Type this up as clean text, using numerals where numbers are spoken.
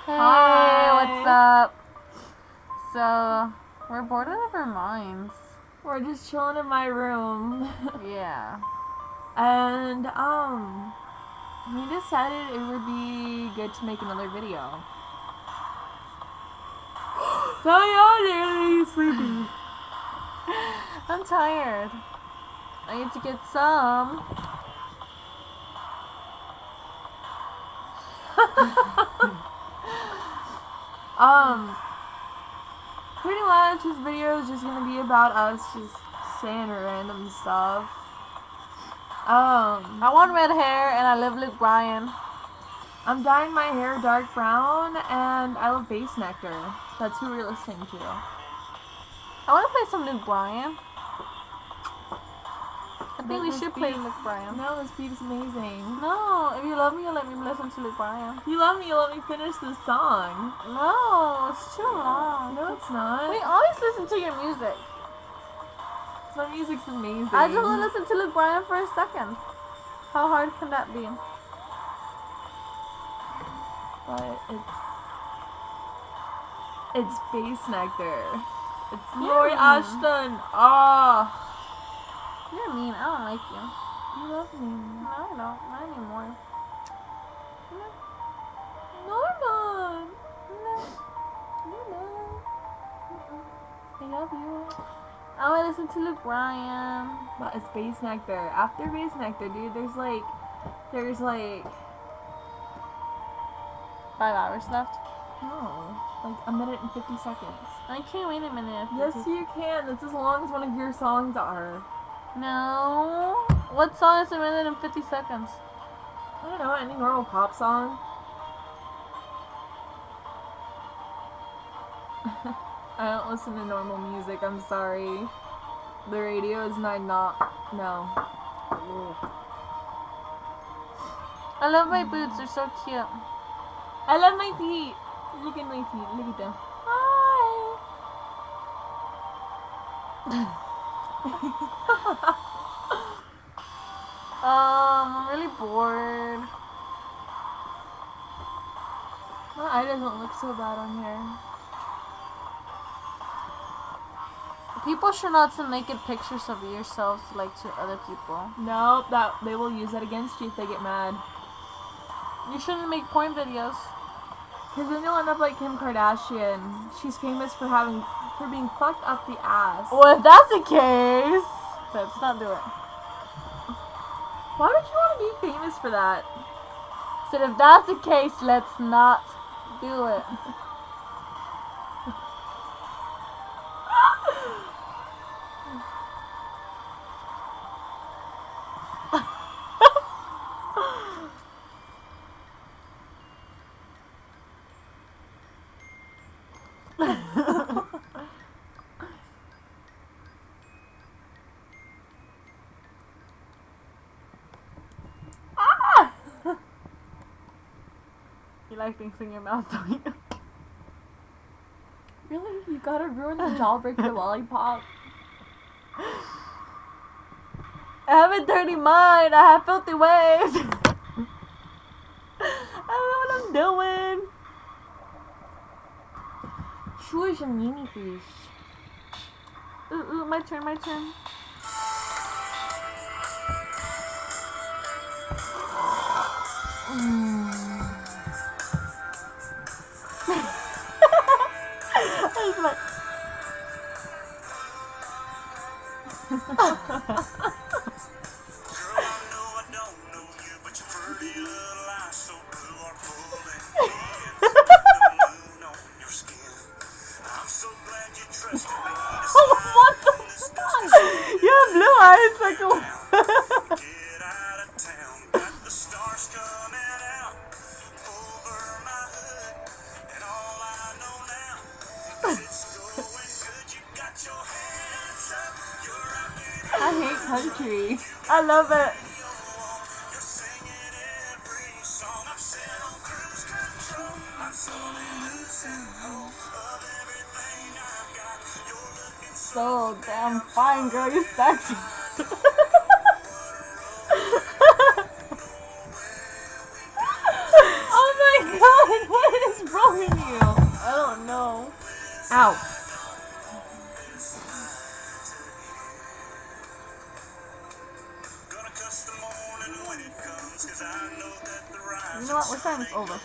Hey, what's up? So, we're bored out of our minds. We're just chilling in my room. Yeah. And, we decided it would be good to make another video. So you're sleepy. I'm tired. I need to get some. Pretty much this video is just gonna be about us just saying random stuff. I want red hair and I live Luke Bryan. I'm dyeing my hair dark brown and I love Bass Nectar. That's who we're listening to. I want to play some Luke Bryan. I think we should play Luke Bryan. No, this beat is amazing. No, if you love me, you'll let me listen to Luke Bryan. You love me, you let me finish this song. No, it's too long. No, it's not. We always listen to your music. My music's amazing. I just want to listen to Luke Bryan for a second. How hard can that be? But it's Bass Nectar. It's Yeah. Lori Ashton. Ah. You're mean. I don't like you. You love me. No, I don't. Not anymore. No. No, I'm not. No. I love you. I want to listen to Luke Bryan. But it's Bass Nectar. After Bass Nectar, dude, there's like 5 hours left. no, like a minute and 50 seconds. I can't wait a minute. Yes, you can. That's as long as one of your songs are. No. What song is a minute and 50 seconds? I don't know, any normal pop song. I don't listen to normal music, I'm sorry. The radio is no. I love my boots. They're so cute. I love my feet. Look at my feet. Look at them. I'm really bored. My eye doesn't look so bad on here. People should not send naked pictures of yourselves like to other people. Nope, that they will use that against you if they get mad. You shouldn't make porn videos. Cause then you'll end up like Kim Kardashian. She's famous for being fucked up the ass. Well, if that's the case, let's not do it. Why would you want to be famous for that? So if that's the case, let's not do it. You like things in your mouth, don't you? Really? You gotta ruin the jawbreak your lollipop? I have a dirty mind. I have filthy ways. I don't know what I'm doing. Shush and Mimi fish. Ooh, my turn, my turn. I was like... What the fuck? You have blue eyes, like I hate country. I love it. So damn fine, girl. You're sexy. Oh my god, what is wrong with Ow. You know what? What time is over?